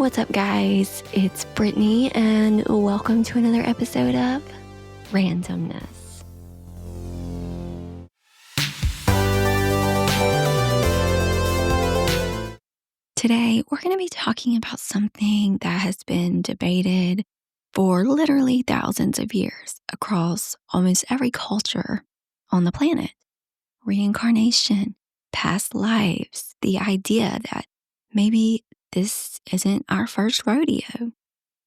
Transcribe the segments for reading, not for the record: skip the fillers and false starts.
What's up, guys? It's Brittany, and welcome to another episode of Randomness. Today, we're going to be talking about something that has been debated for literally thousands of years across almost every culture on the planet. Reincarnation, past lives, the idea that maybe this isn't our first rodeo.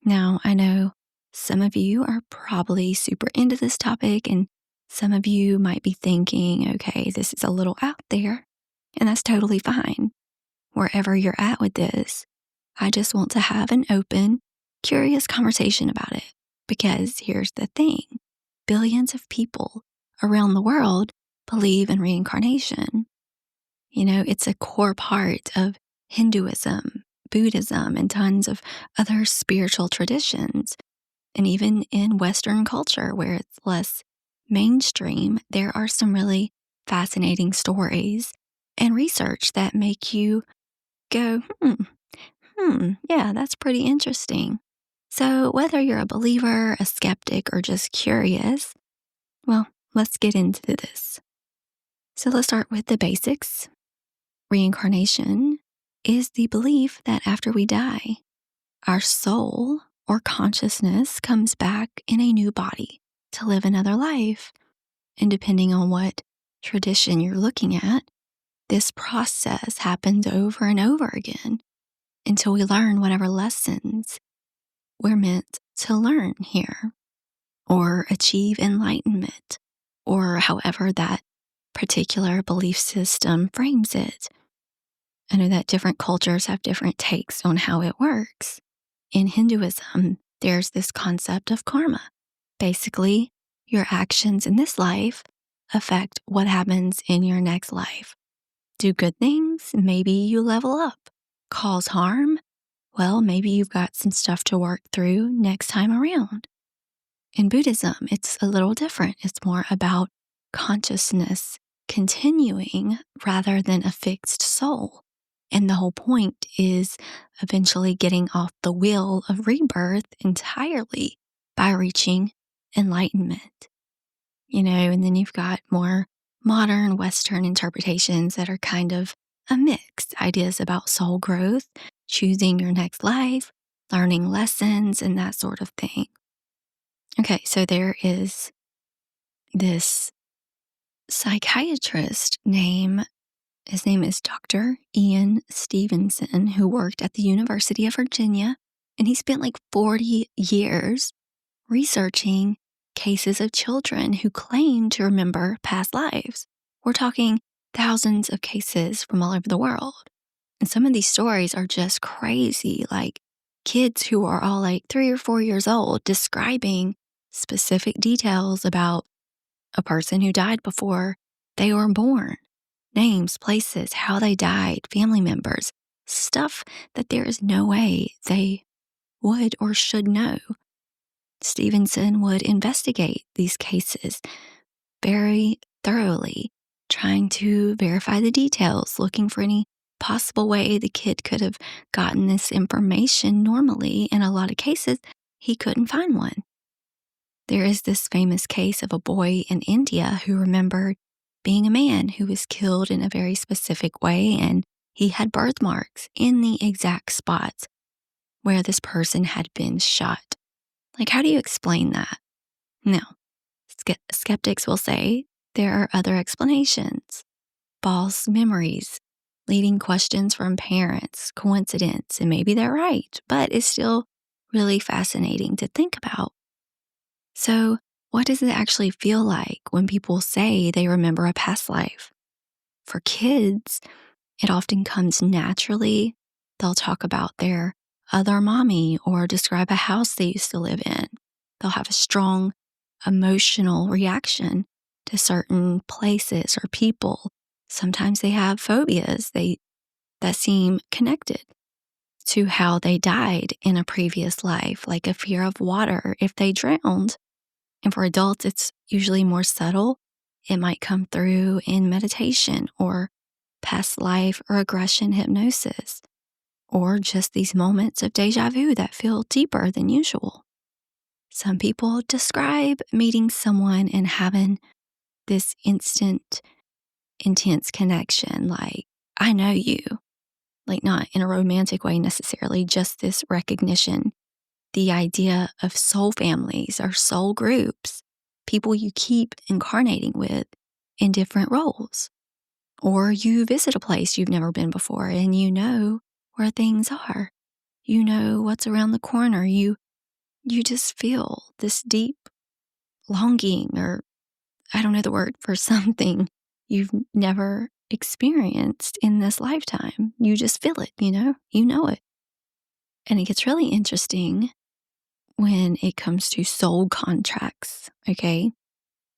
Now, I know some of you are probably super into this topic, and some of you might be thinking, okay, this is a little out there, and that's totally fine. Wherever you're at with this, I just want to have an open, curious conversation about it. Because here's the thing, billions of people around the world believe in reincarnation. You know, it's a core part of Hinduism, Buddhism, and tons of other spiritual traditions. And even in Western culture, where it's less mainstream, there are some really fascinating stories and research that make you go, yeah, that's pretty interesting. So whether you're a believer, a skeptic, or just curious, well, let's get into this. So let's start with the basics. Reincarnation is the belief that after we die, our soul or consciousness comes back in a new body to live another life. And depending on what tradition you're looking at, this process happens over and over again until we learn whatever lessons we're meant to learn here, or achieve enlightenment, or however that particular belief system frames it. I know that different cultures have different takes on how it works. In Hinduism, there's this concept of karma. Basically, your actions in this life affect what happens in your next life. Do good things, maybe you level up. Cause harm, well, maybe you've got some stuff to work through next time around. In Buddhism, it's a little different. It's more about consciousness continuing rather than a fixed soul. And the whole point is eventually getting off the wheel of rebirth entirely by reaching enlightenment. You know, and then you've got more modern Western interpretations that are kind of a mix. Ideas about soul growth, choosing your next life, learning lessons, and that sort of thing. Okay, so there is this psychiatrist his name is Dr. Ian Stevenson, who worked at the University of Virginia, and he spent like 40 years researching cases of children who claim to remember past lives. We're talking thousands of cases from all over the world. And some of these stories are just crazy, like kids who are all like 3 or 4 years old describing specific details about a person who died before they were born. Names, places, how they died, family members, stuff that there is no way they would or should know. Stevenson would investigate these cases very thoroughly, trying to verify the details, looking for any possible way the kid could have gotten this information normally. In a lot of cases, he couldn't find one. There is this famous case of a boy in India who remembered being a man who was killed in a very specific way, and he had birthmarks in the exact spots where this person had been shot. Like, how do you explain that? Now, skeptics will say there are other explanations. False memories, leading questions from parents, coincidence, and maybe they're right, but it's still really fascinating to think about. So, what does it actually feel like when people say they remember a past life? For kids, it often comes naturally. They'll talk about their other mommy or describe a house they used to live in. They'll have a strong emotional reaction to certain places or people. Sometimes they have phobias that seem connected to how they died in a previous life, like a fear of water if they drowned. And for adults, it's usually more subtle. It might come through in meditation or past life regression hypnosis. or just these moments of deja vu that feel deeper than usual. Some people describe meeting someone and having this instant, intense connection, like, I know you, like not in a romantic way necessarily, just this recognition. The idea of soul families or soul groups, people you keep incarnating with in different roles. Or you visit a place you've never been before and you know where things are. You know what's around the corner. You just feel this deep longing, or I don't know the word, for something you've never experienced in this lifetime. You just feel it, you know it. And it gets really interesting when it comes to soul contracts, okay?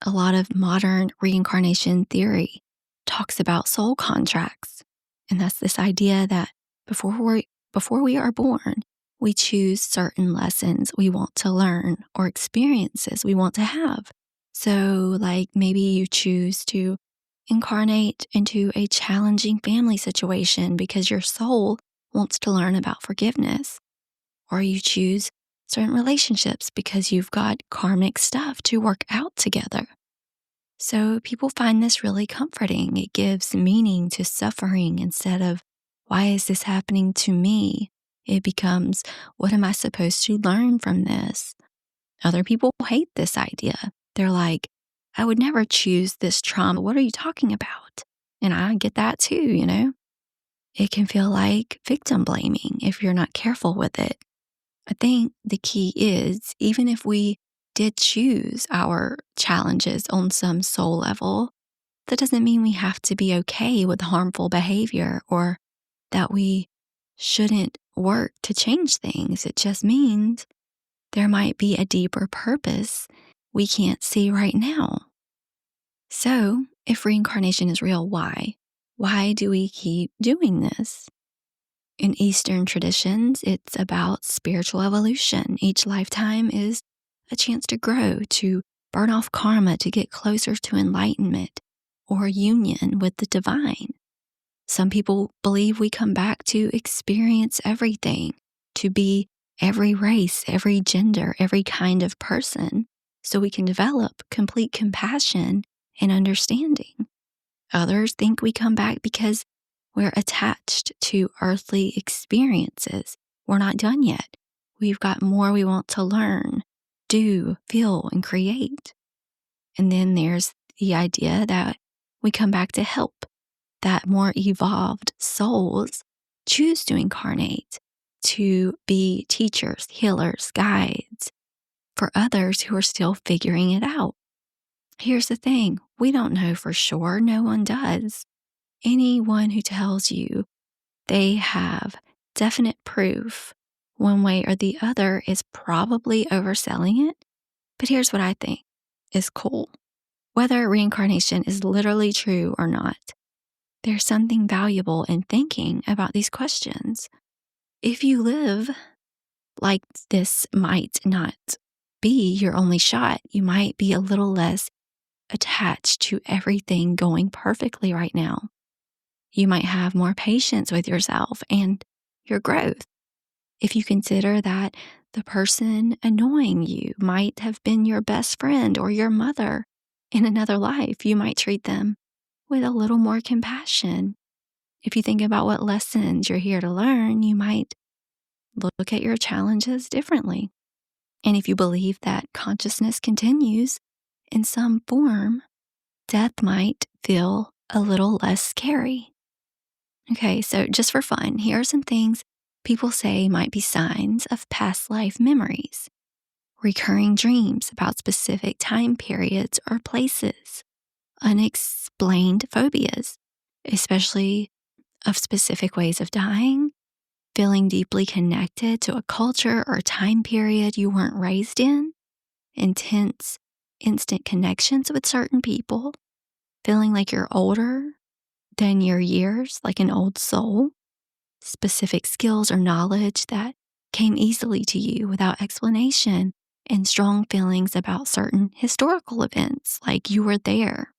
A lot of modern reincarnation theory talks about soul contracts. And that's this idea that before we are born, we choose certain lessons we want to learn or experiences we want to have. So, like maybe you choose to incarnate into a challenging family situation because your soul wants to learn about forgiveness, or you choose certain relationships because you've got karmic stuff to work out together. So people find this really comforting. It gives meaning to suffering instead of, why is this happening to me? It becomes, what am I supposed to learn from this? Other people hate this idea. They're like, I would never choose this trauma. What are you talking about? And I get that too. It can feel like victim blaming if you're not careful with it. I think the key is, even if we did choose our challenges on some soul level, that doesn't mean we have to be okay with harmful behavior or that we shouldn't work to change things. It just means there might be a deeper purpose we can't see right now. So, if reincarnation is real, why? Why do we keep doing this? In Eastern traditions, it's about spiritual evolution. Each lifetime is a chance to grow, to burn off karma, to get closer to enlightenment or union with the divine. Some people believe we come back to experience everything, to be every race, every gender, every kind of person, so we can develop complete compassion and understanding. Others think we come back because we're attached to earthly experiences. We're not done yet. We've got more we want to learn, do, feel, and create. And then there's the idea that we come back to help, that more evolved souls choose to incarnate, to be teachers, healers, guides for others who are still figuring it out. Here's the thing, we don't know for sure. No one does. Anyone who tells you they have definite proof one way or the other is probably overselling it. But here's what I think is cool. Whether reincarnation is literally true or not, there's something valuable in thinking about these questions. If you live like this might not be your only shot, you might be a little less attached to everything going perfectly right now. You might have more patience with yourself and your growth. If you consider that the person annoying you might have been your best friend or your mother in another life, you might treat them with a little more compassion. If you think about what lessons you're here to learn, you might look at your challenges differently. And if you believe that consciousness continues in some form, death might feel a little less scary. Okay, so just for fun, here are some things people say might be signs of past life memories. Recurring dreams about specific time periods or places. Unexplained phobias, especially of specific ways of dying. Feeling deeply connected to a culture or time period you weren't raised in. Intense, instant connections with certain people. Feeling like you're older than your years, like an old soul. Specific skills or knowledge that came easily to you without explanation, and strong feelings about certain historical events, like you were there.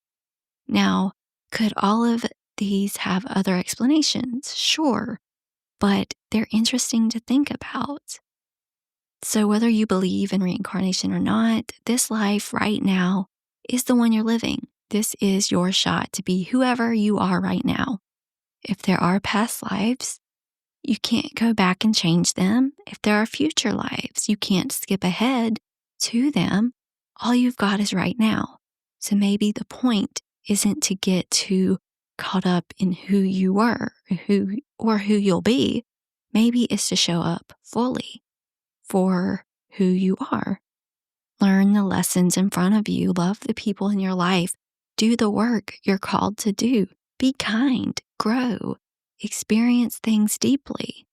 Now, could all of these have other explanations? Sure, but they're interesting to think about. So, whether you believe in reincarnation or not, this life right now is the one you're living. This is your shot to be whoever you are right now. If there are past lives, you can't go back and change them. If there are future lives, you can't skip ahead to them. All you've got is right now. So maybe the point isn't to get too caught up in who you were or who you'll be. Maybe it's to show up fully for who you are. Learn the lessons in front of you. Love the people in your life. Do the work you're called to do. Be kind. Grow. Experience things deeply.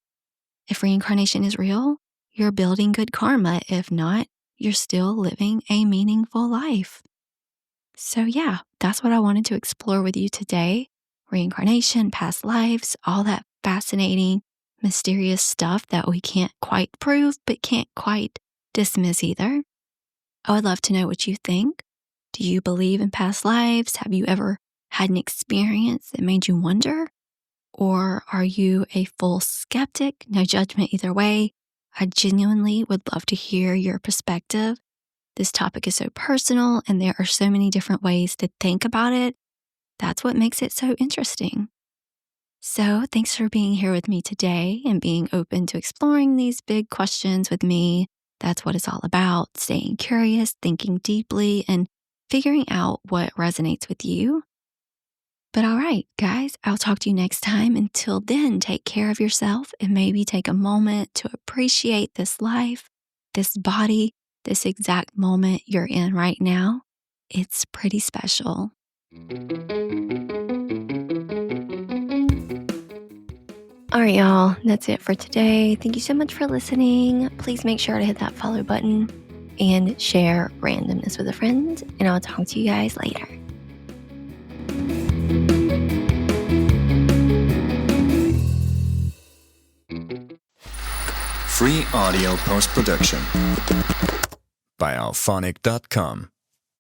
If reincarnation is real, you're building good karma. If not, you're still living a meaningful life. So yeah, that's what I wanted to explore with you today. Reincarnation, past lives, all that fascinating, mysterious stuff that we can't quite prove, but can't quite dismiss either. I would love to know what you think. Do you believe in past lives? Have you ever had an experience that made you wonder? Or are you a full skeptic? No judgment either way. I genuinely would love to hear your perspective. This topic is so personal and there are so many different ways to think about it. That's what makes it so interesting. So thanks for being here with me today and being open to exploring these big questions with me. That's what it's all about, staying curious, thinking deeply, and figuring out what resonates with you. But all right, guys, I'll talk to you next time. Until then, take care of yourself and maybe take a moment to appreciate this life, this body, this exact moment you're in right now. It's pretty special. All right, y'all, that's it for today. Thank you so much for listening. Please make sure to hit that follow button and share randomness with a friend. And I'll talk to you guys later. Free audio post-production by alphonic.com.